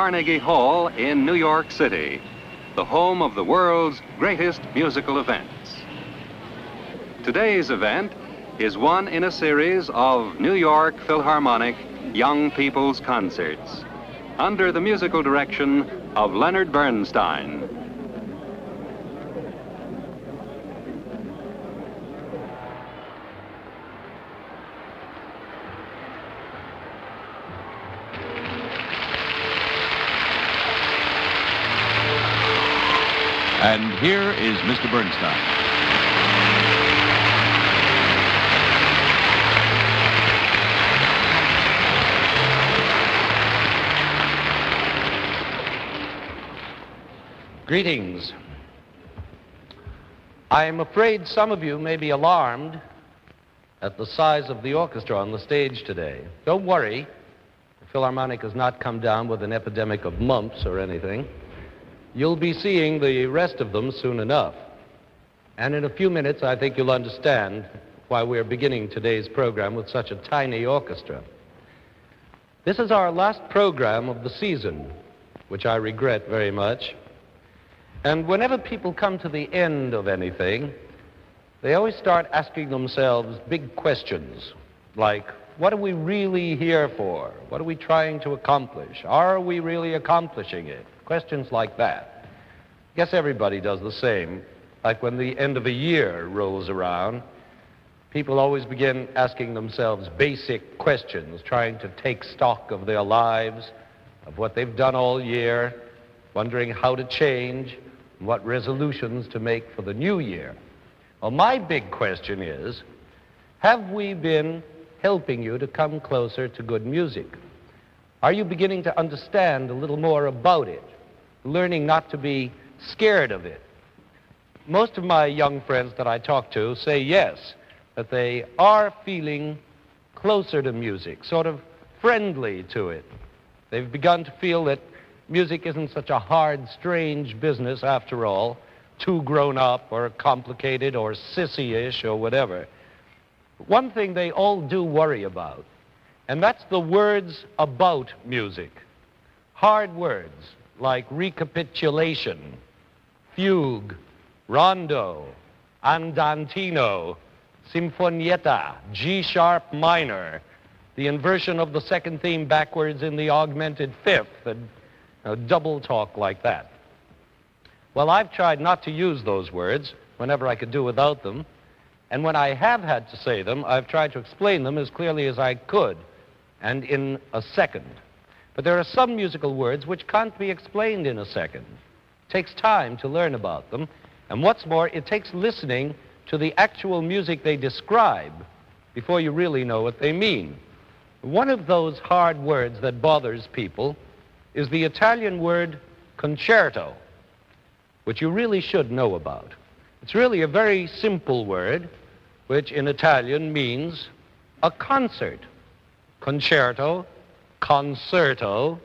Carnegie Hall in New York City, the home of the world's greatest musical events. Today's event is one in a series of New York Philharmonic Young People's Concerts under the musical direction of Leonard Bernstein. And here is Mr. Bernstein. Greetings. I'm afraid some of you may be alarmed at the size of the orchestra on the stage today. Don't worry, the Philharmonic has not come down with an epidemic of mumps or anything. You'll be seeing the rest of them soon enough. And in a few minutes, I think you'll understand why we're beginning today's program with such a tiny orchestra. This is our last program of the season, which I regret very much. And whenever people come to the end of anything, they always start asking themselves big questions, like, what are we really here for? What are we trying to accomplish? Are we really accomplishing it? Questions like that. I guess everybody does the same. Like when the end of a year rolls around, people always begin asking themselves basic questions, trying to take stock of their lives, of what they've done all year, wondering how to change, and what resolutions to make for the new year. Well, my big question is, have we been helping you to come closer to good music? Are you beginning to understand a little more about it? Learning not to be scared of it? Most of my young friends that I talk to say yes, that they are feeling closer to music, sort of friendly to it. They've begun to feel that music isn't such a hard, strange business after all, too grown up or complicated or sissy-ish or whatever. One thing they all do worry about, and that's the words about music. Hard words like recapitulation, fugue, rondo, andantino, sinfonietta, G-sharp minor, the inversion of the second theme backwards in the augmented fifth, and double talk like that. Well, I've tried not to use those words whenever I could do without them, and when I have had to say them, I've tried to explain them as clearly as I could, and in a second. But there are some musical words which can't be explained in a second. It takes time to learn about them, and what's more, it takes listening to the actual music they describe before you really know what they mean. One of those hard words that bothers people is the Italian word concerto, which you really should know about. It's really a very simple word, which in Italian means a concert. Concerto, concerto,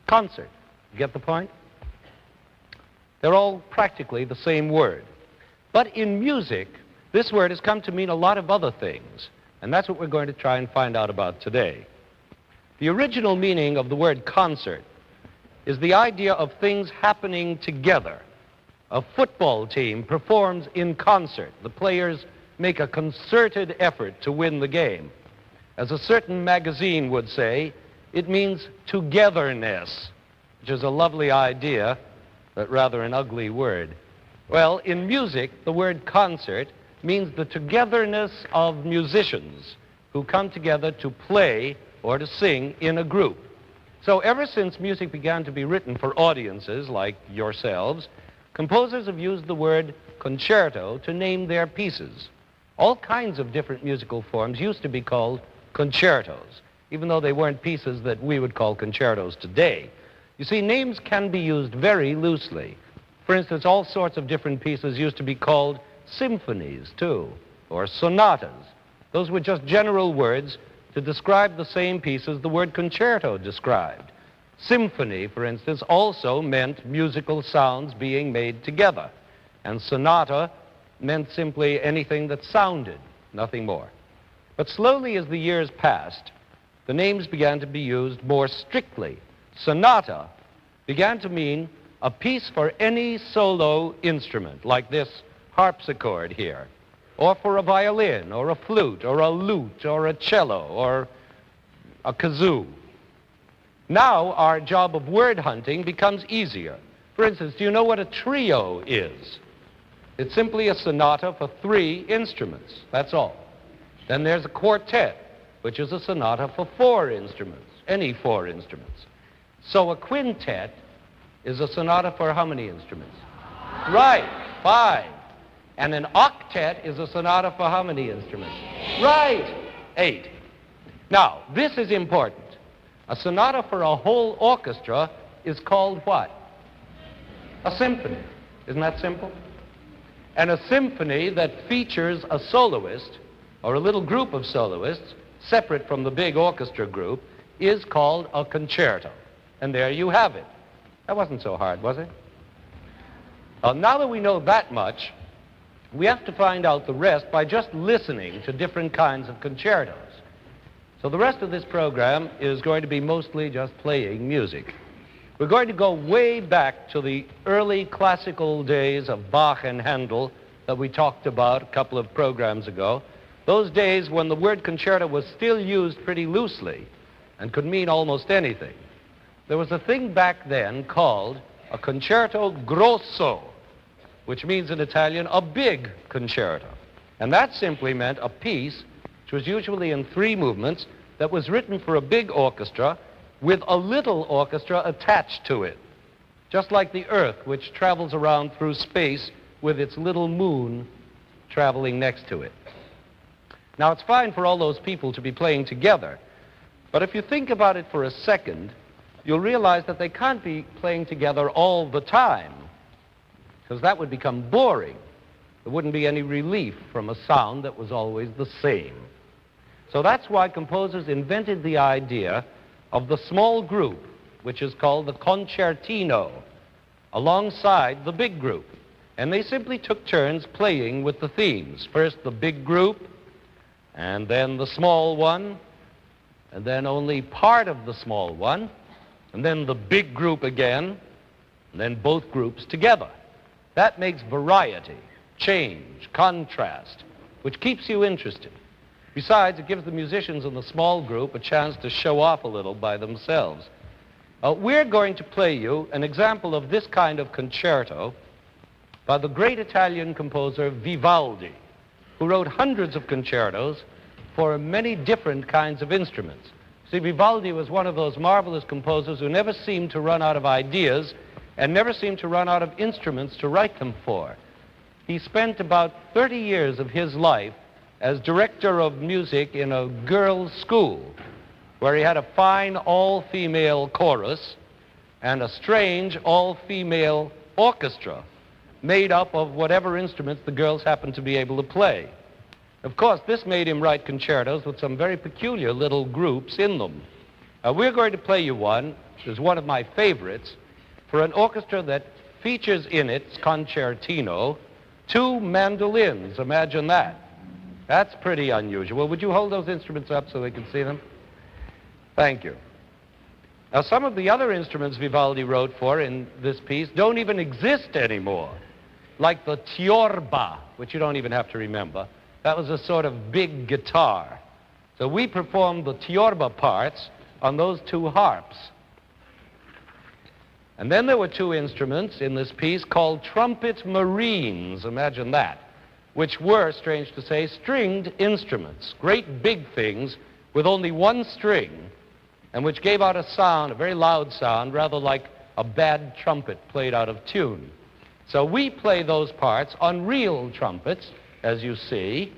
concert. Get the point? They're all practically the same word. But in music, this word has come to mean a lot of other things, and that's what we're going to try and find out about today. The original meaning of the word concert is the idea of things happening together. A football team performs in concert. The players make a concerted effort to win the game. As a certain magazine would say, it means togetherness, which is a lovely idea, but rather an ugly word. Well, in music, the word concert means the togetherness of musicians who come together to play or to sing in a group. So ever since music began to be written for audiences like yourselves, composers have used the word concerto to name their pieces. All kinds of different musical forms used to be called concertos, even though they weren't pieces that we would call concertos today. You see, names can be used very loosely. For instance, all sorts of different pieces used to be called symphonies, too, or sonatas. Those were just general words to describe the same piece as the word concerto described. Symphony, for instance, also meant musical sounds being made together, and sonata meant simply anything that sounded, nothing more. But slowly as the years passed, the names began to be used more strictly, sonata began to mean a piece for any solo instrument, like this harpsichord here, or for a violin, or a flute, or a lute, or a cello, or a kazoo. Now our job of word hunting becomes easier. For instance, do you know what a trio is? It's simply a sonata for 3 instruments, that's all. Then there's a quartet, which is a sonata for 4 instruments, any 4 instruments. So a quintet is a sonata for how many instruments? Right, 5. And an octet is a sonata for how many instruments? Right, 8. Now, this is important. A sonata for a whole orchestra is called what? A symphony. Isn't that simple? And a symphony that features a soloist or a little group of soloists separate from the big orchestra group is called a concerto. And there you have it. That wasn't so hard, was it? Well, now that we know that much, we have to find out the rest by just listening to different kinds of concertos. So the rest of this program is going to be mostly just playing music. We're going to go way back to the early classical days of Bach and Handel that we talked about a couple of programs ago. Those days when the word concerto was still used pretty loosely and could mean almost anything. There was a thing back then called a concerto grosso, which means in Italian a big concerto. And that simply meant a piece which was usually in 3 movements that was written for a big orchestra with a little orchestra attached to it, just like the Earth, which travels around through space with its little moon traveling next to it. Now, it's fine for all those people to be playing together, but if you think about it for a second, you'll realize that they can't be playing together all the time, because that would become boring. There wouldn't be any relief from a sound that was always the same. So that's why composers invented the idea of the small group, which is called the concertino, alongside the big group. And they simply took turns playing with the themes. First the big group, and then the small one, and then only part of the small one, and then the big group again, and then both groups together. That makes variety, change, contrast, which keeps you interested. Besides, it gives the musicians in the small group a chance to show off a little by themselves. We're going to play you an example of this kind of concerto by the great Italian composer Vivaldi, who wrote hundreds of concertos for many different kinds of instruments. See, Vivaldi was one of those marvelous composers who never seemed to run out of ideas and never seemed to run out of instruments to write them for. He spent about 30 years of his life as director of music in a girls' school, where he had a fine all-female chorus and a strange all-female orchestra made up of whatever instruments the girls happened to be able to play. Of course, this made him write concertos with some very peculiar little groups in them. We're going to play you one, which is one of my favorites, for an orchestra that features in its concertino 2 mandolins. Imagine that. That's pretty unusual. Would you hold those instruments up so they can see them? Thank you. Now, some of the other instruments Vivaldi wrote for in this piece don't even exist anymore, like the tiorba, which you don't even have to remember. That was a sort of big guitar. So we performed the tiorba parts on those 2 harps. And then there were 2 instruments in this piece called trumpet marines, imagine that, which were, strange to say, stringed instruments, great big things with only 1 string, and which gave out a sound, a very loud sound, rather like a bad trumpet played out of tune. So we play those parts on real trumpets, as you see,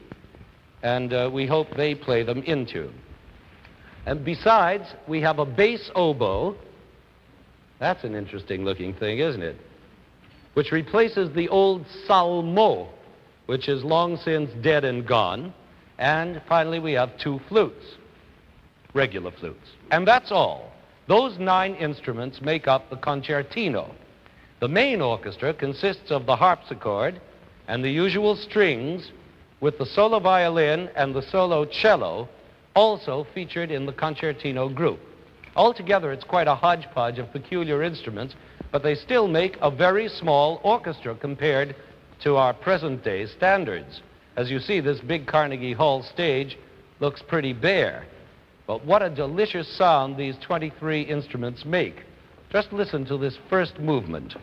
and we hope they play them in tune. And besides, we have a bass oboe. That's an interesting looking thing, isn't it? Which replaces the old salmo, which is long since dead and gone. And finally, we have 2 flutes, regular flutes. And that's all. Those 9 instruments make up the concertino. The main orchestra consists of the harpsichord and the usual strings, with the solo violin and the solo cello also featured in the concertino group. Altogether, it's quite a hodgepodge of peculiar instruments, but they still make a very small orchestra compared to our present-day standards. As you see, this big Carnegie Hall stage looks pretty bare. But what a delicious sound these 23 instruments make. Just listen to this first movement.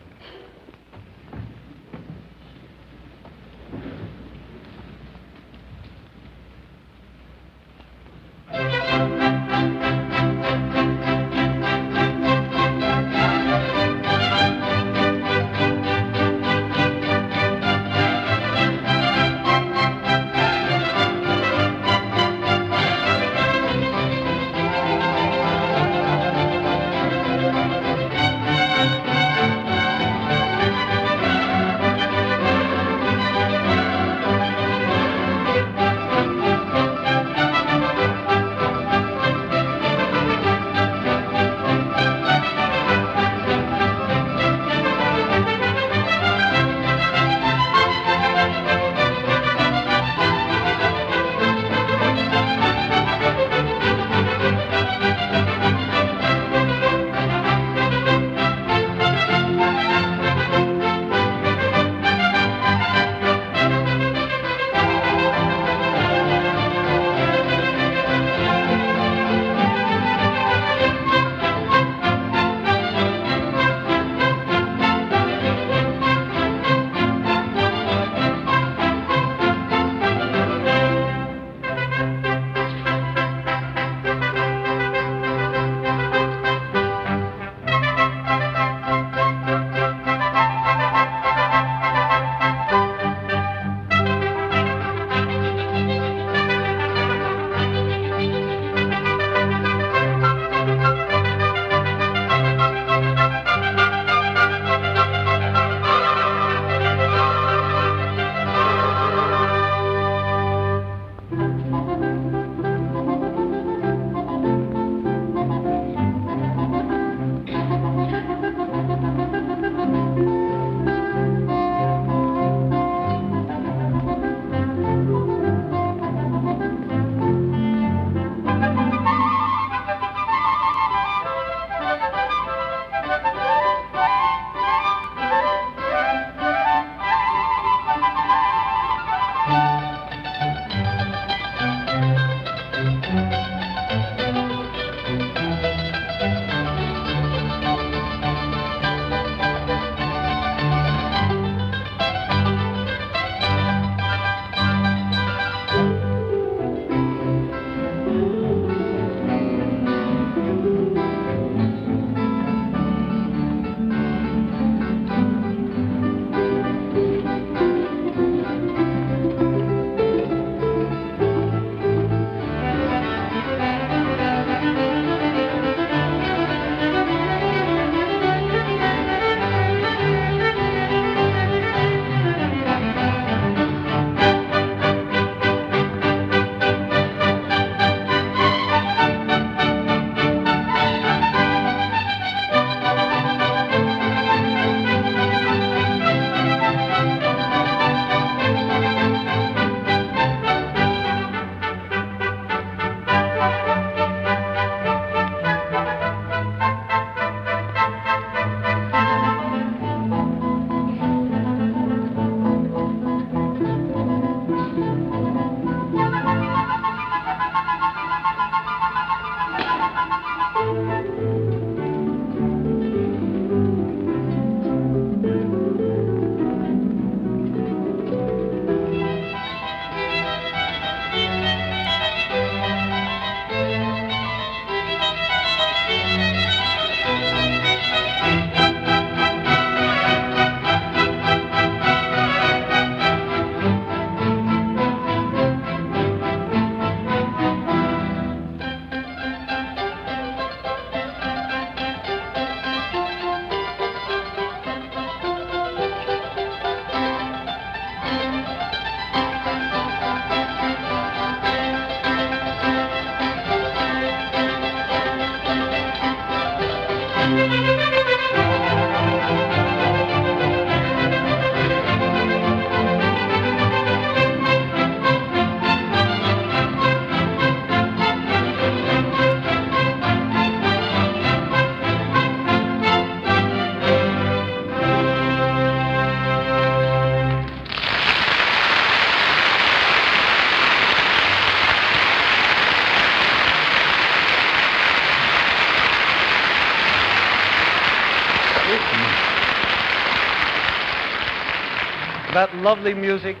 that lovely music.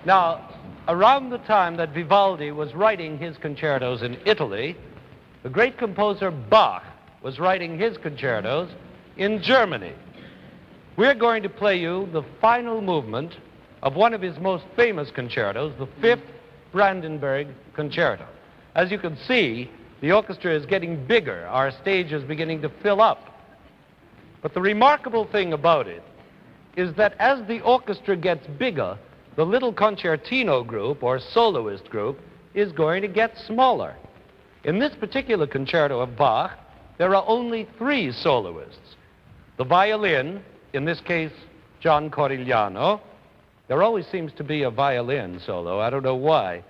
Now, around the time that Vivaldi was writing his concertos in Italy, the great composer Bach was writing his concertos in Germany. We're going to play you the final movement of one of his most famous concertos, the Fifth Brandenburg Concerto. As you can see, the orchestra is getting bigger. Our stage is beginning to fill up. But the remarkable thing about it is that as the orchestra gets bigger, the little concertino group, or soloist group, is going to get smaller. In this particular concerto of Bach, there are only 3 soloists. The violin, in this case, John Corigliano. There always seems to be a violin solo. I don't know why.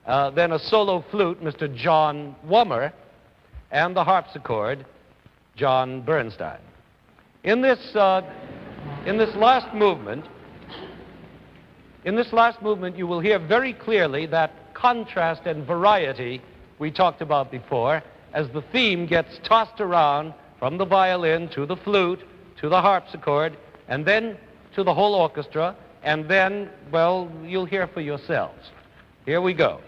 Then a solo flute, Mr. John Wummer, and the harpsichord, John Bernstein. In this last movement, you will hear very clearly that contrast and variety we talked about before, as the theme gets tossed around from the violin to the flute, to the harpsichord, and then to the whole orchestra, and then, well, you'll hear for yourselves. Here we go.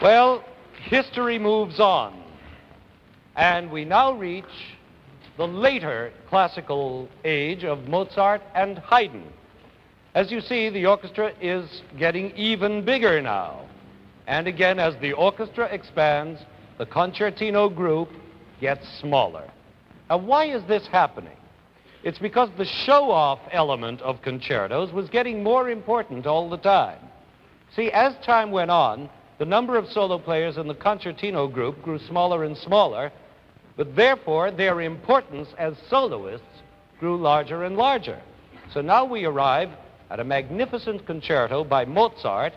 Well, history moves on, and we now reach the later classical age of Mozart and Haydn. As you see, the orchestra is getting even bigger now. And again, as the orchestra expands, the concertino group gets smaller. Now, why is this happening? It's because the show-off element of concertos was getting more important all the time. See, as time went on, the number of solo players in the concertino group grew smaller and smaller, but therefore their importance as soloists grew larger and larger. So now we arrive at a magnificent concerto by Mozart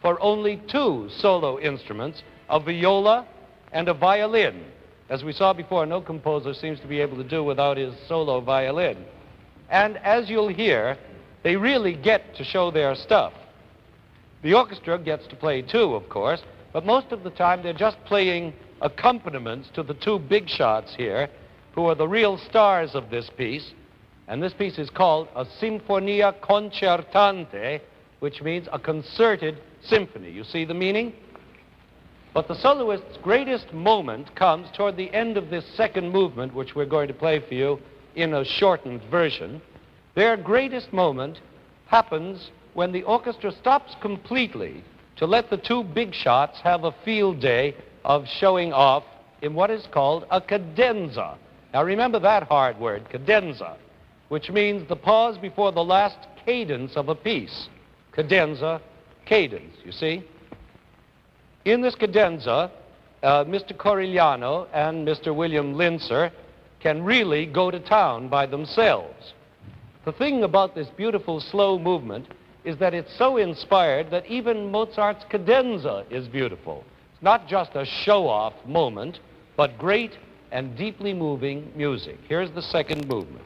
for only 2 solo instruments, a viola and a violin. As we saw before, no composer seems to be able to do without his solo violin. And as you'll hear, they really get to show their stuff. The orchestra gets to play too, of course, but most of the time they're just playing accompaniments to the 2 big shots here, who are the real stars of this piece. And this piece is called a Sinfonia Concertante, which means a concerted symphony. You see the meaning? But the soloist's greatest moment comes toward the end of this second movement, which we're going to play for you in a shortened version. Their greatest moment happens when the orchestra stops completely to let the 2 big shots have a field day of showing off in what is called a cadenza. Now remember that hard word, cadenza, which means the pause before the last cadence of a piece. Cadenza, cadence, you see? In this cadenza, Mr. Corigliano and Mr. William Linzer can really go to town by themselves. The thing about this beautiful slow movement is that it's so inspired that even Mozart's cadenza is beautiful. It's not just a show-off moment, but great and deeply moving music. Here's the second movement.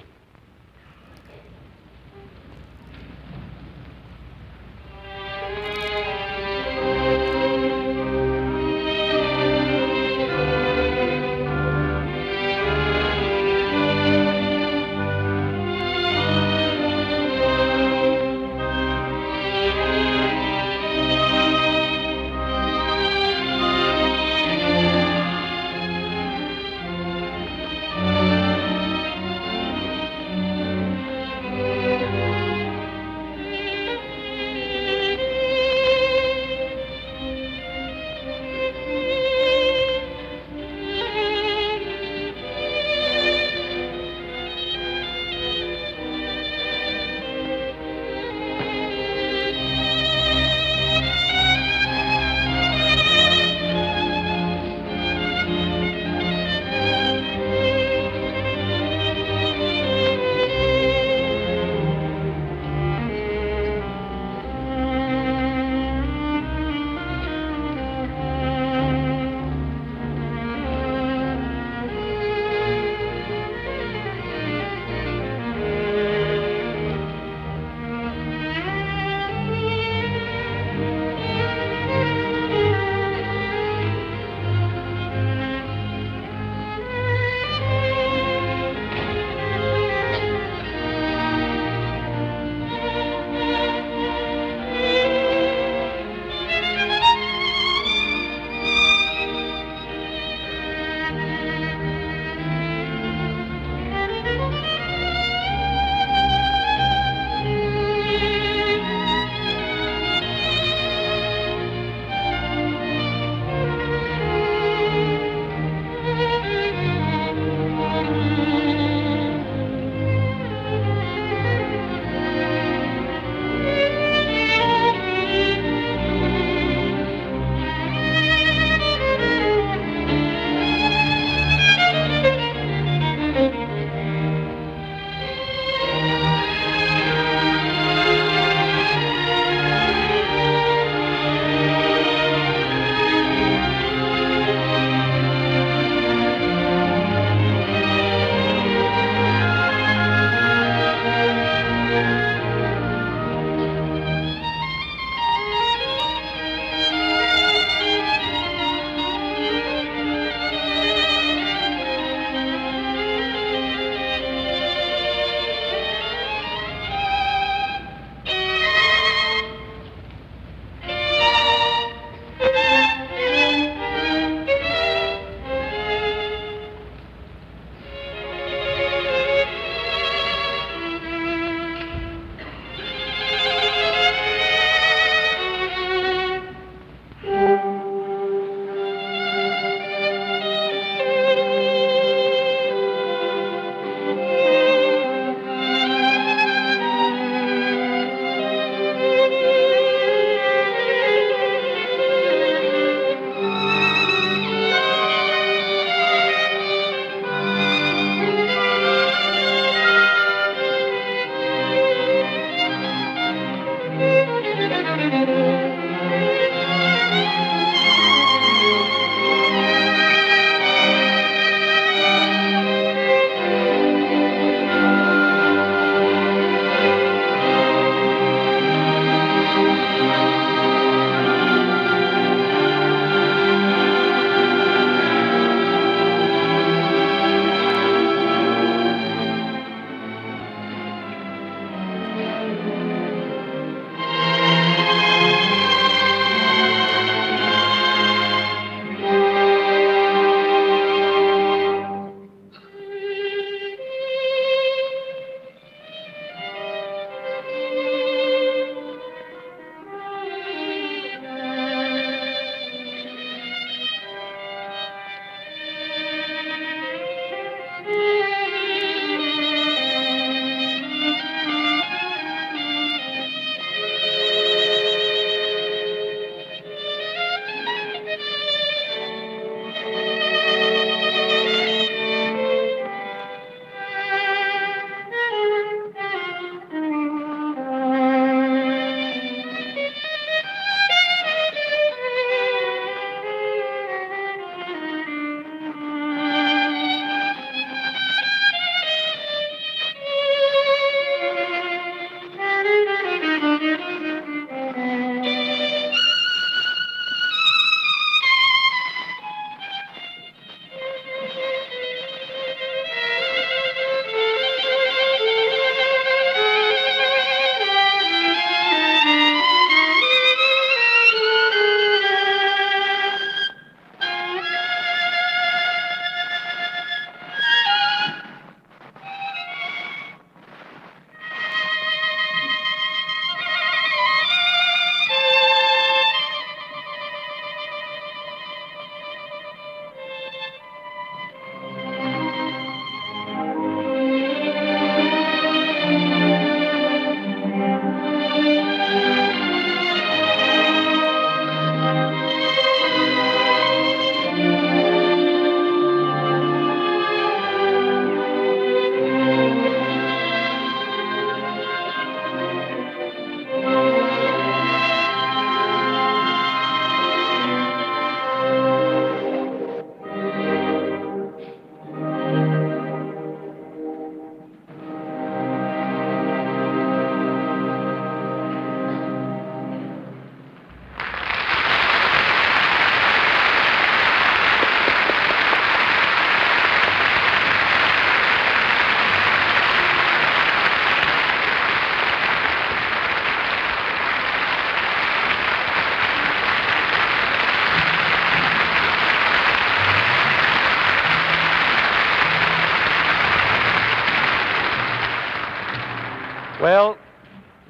Well,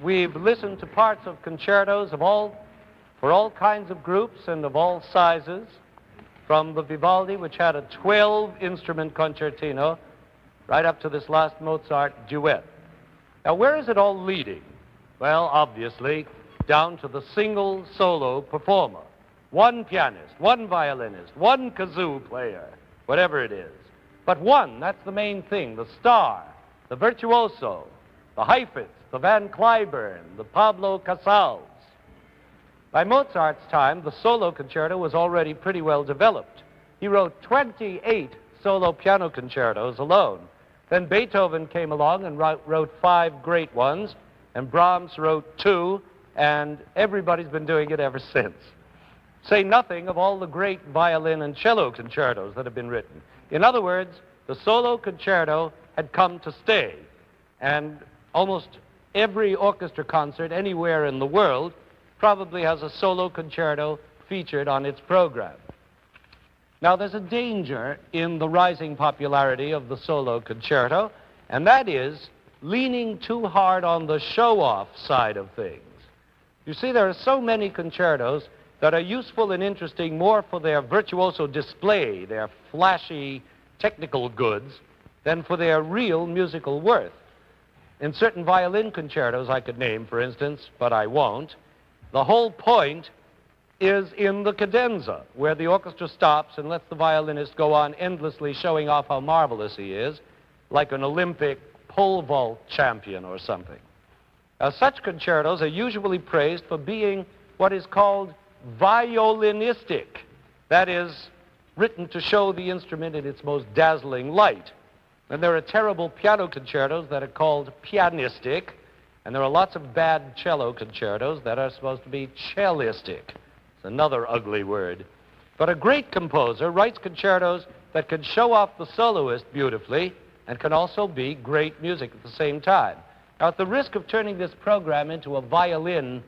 we've listened to parts of concertos for all kinds of groups and of all sizes, from the Vivaldi, which had a 12-instrument concertino, right up to this last Mozart duet. Now, where is it all leading? Well, obviously, down to the single solo performer. One pianist, one violinist, one kazoo player, whatever it is. But one, that's the main thing, the star, the virtuoso, the Heifetz, the Van Cliburn, the Pablo Casals. By Mozart's time, the solo concerto was already pretty well developed. He wrote 28 solo piano concertos alone. Then Beethoven came along and wrote 5 great ones, and Brahms wrote 2, and everybody's been doing it ever since. Say nothing of all the great violin and cello concertos that have been written. In other words, the solo concerto had come to stay, and almost every orchestra concert anywhere in the world probably has a solo concerto featured on its program. Now, there's a danger in the rising popularity of the solo concerto, and that is leaning too hard on the show-off side of things. You see, there are so many concertos that are useful and interesting more for their virtuoso display, their flashy technical goods, than for their real musical worth. In certain violin concertos I could name, for instance, but I won't, the whole point is in the cadenza, where the orchestra stops and lets the violinist go on endlessly showing off how marvelous he is, like an Olympic pole vault champion or something. Now, such concertos are usually praised for being what is called violinistic, that is, written to show the instrument in its most dazzling light. And there are terrible piano concertos that are called pianistic, and there are lots of bad cello concertos that are supposed to be cellistic. It's another ugly word. But a great composer writes concertos that can show off the soloist beautifully and can also be great music at the same time. Now, at the risk of turning this program into a violin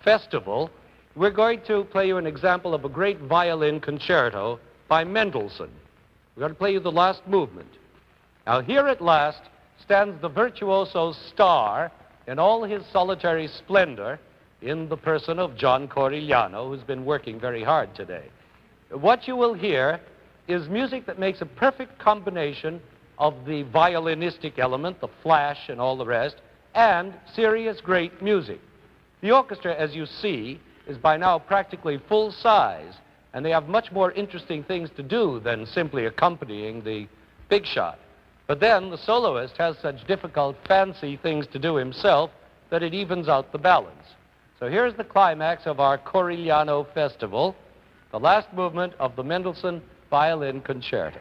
festival, we're going to play you an example of a great violin concerto by Mendelssohn. We're going to play you the last movement. Now, here at last stands the virtuoso's star in all his solitary splendor in the person of John Corigliano, who's been working very hard today. What you will hear is music that makes a perfect combination of the violinistic element, the flash and all the rest, and serious great music. The orchestra, as you see, is by now practically full size, and they have much more interesting things to do than simply accompanying the big shot. But then the soloist has such difficult, fancy things to do himself that it evens out the balance. So here's the climax of our Corigliano festival, the last movement of the Mendelssohn Violin Concerto.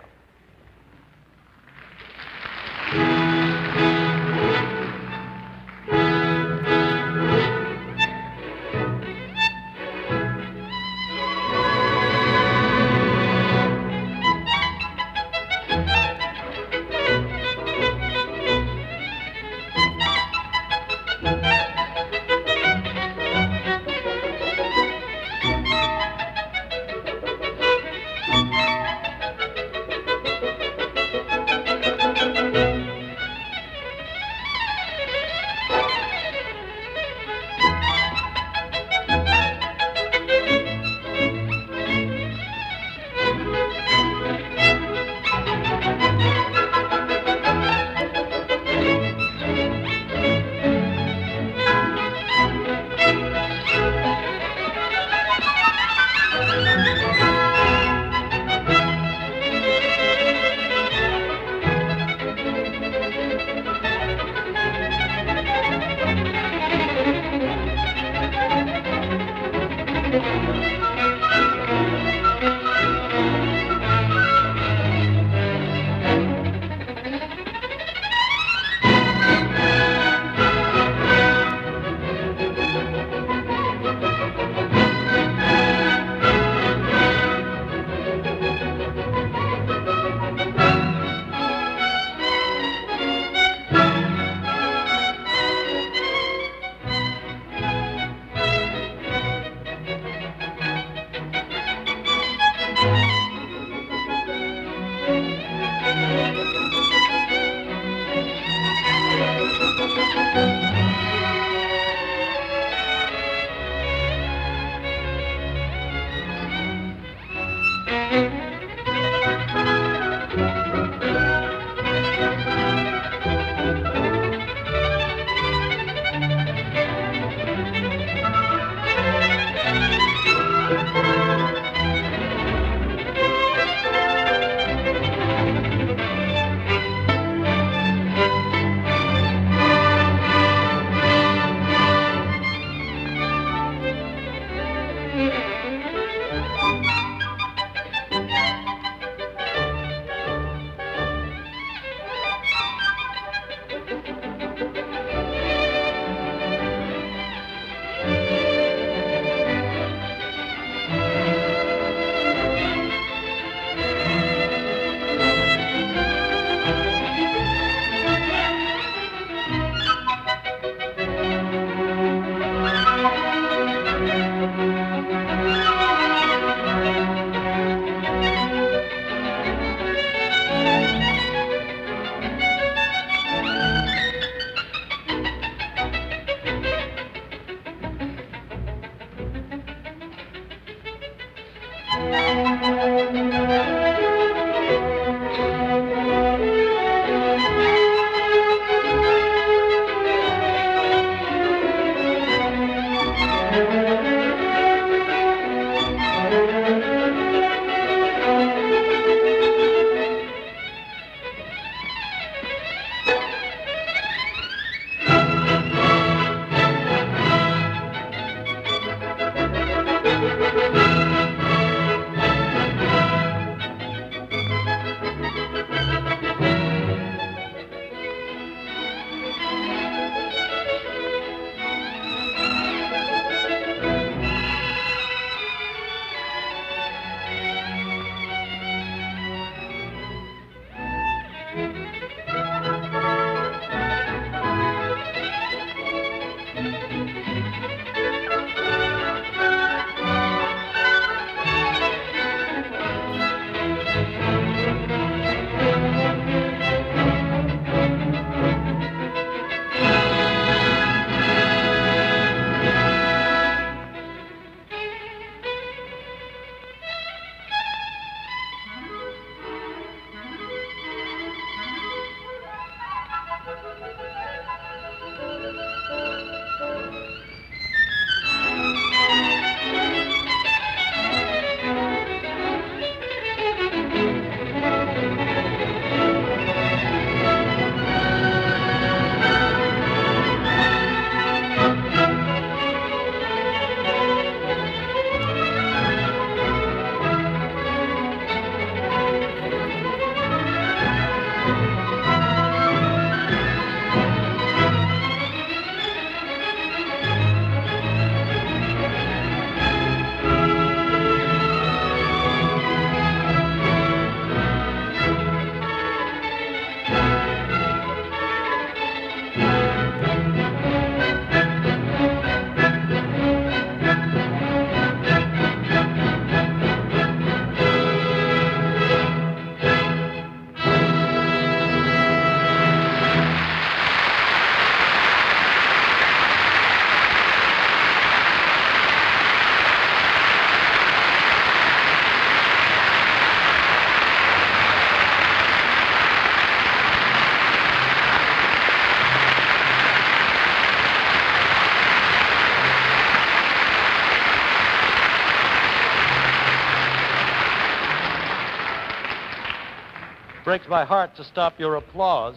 Breaks my heart to stop your applause,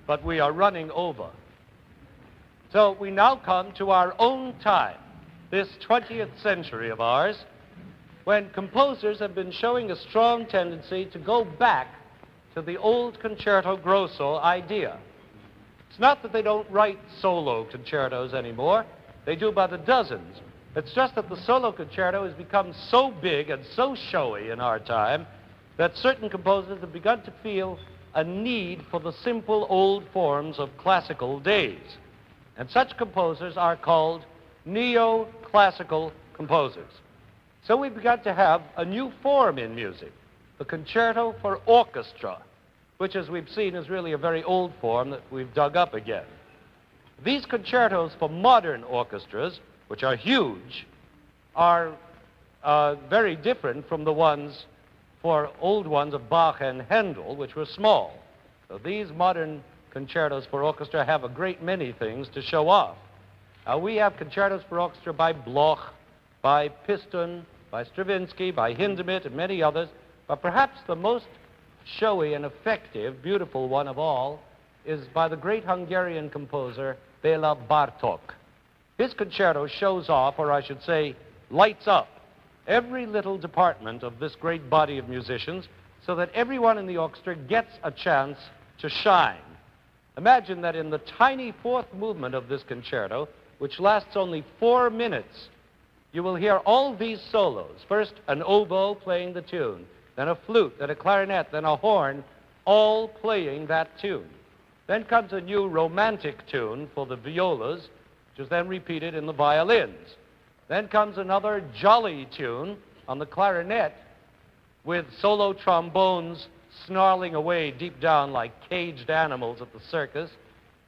but we are running over. So we now come to our own time, this 20th century of ours, when composers have been showing a strong tendency to go back to the old concerto grosso idea. It's not that they don't write solo concertos anymore. They do by the dozens. It's just that the solo concerto has become so big and so showy in our time that certain composers have begun to feel a need for the simple old forms of classical days. And such composers are called neoclassical composers. So we've begun to have a new form in music, the concerto for orchestra, which, as we've seen, is really a very old form that we've dug up again. These concertos for modern orchestras, which are huge, are very different from the ones for old ones of Bach and Handel, which were small. So these modern concertos for orchestra have a great many things to show off. We have concertos for orchestra by Bloch, by Piston, by Stravinsky, by Hindemith, and many others, but perhaps the most showy and effective, beautiful one of all is by the great Hungarian composer Béla Bartok. His concerto shows off, or I should say, lights up every little department of this great body of musicians so that everyone in the orchestra gets a chance to shine. Imagine that in the tiny fourth movement of this concerto, which lasts only 4 minutes, you will hear all these solos. First, an oboe playing the tune, then a flute, then a clarinet, then a horn, all playing that tune. Then comes a new romantic tune for the violas, which is then repeated in the violins. Then comes another jolly tune on the clarinet with solo trombones snarling away deep down like caged animals at the circus.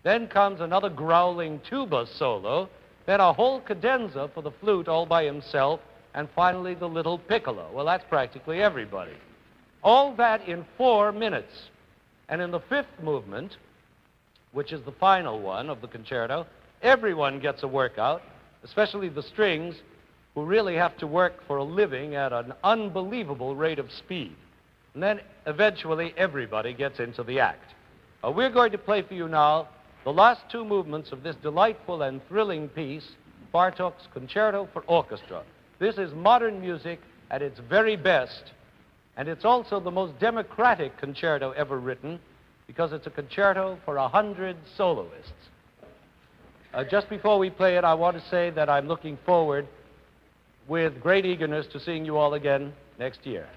Then comes another growling tuba solo, then a whole cadenza for the flute all by himself, and finally the little piccolo. Well, that's practically everybody. All that in 4 minutes. And in the fifth movement, which is the final one of the concerto, everyone gets a workout. especially the strings, who really have to work for a living at an unbelievable rate of speed. And then eventually everybody gets into the act. We're going to play for you now the last two movements of this delightful and thrilling piece, Bartok's Concerto for Orchestra. This is modern music at its very best, and it's also the most democratic concerto ever written because it's a concerto for 100 soloists. Just before we play it, I want to say that I'm looking forward with great eagerness to seeing you all again next year.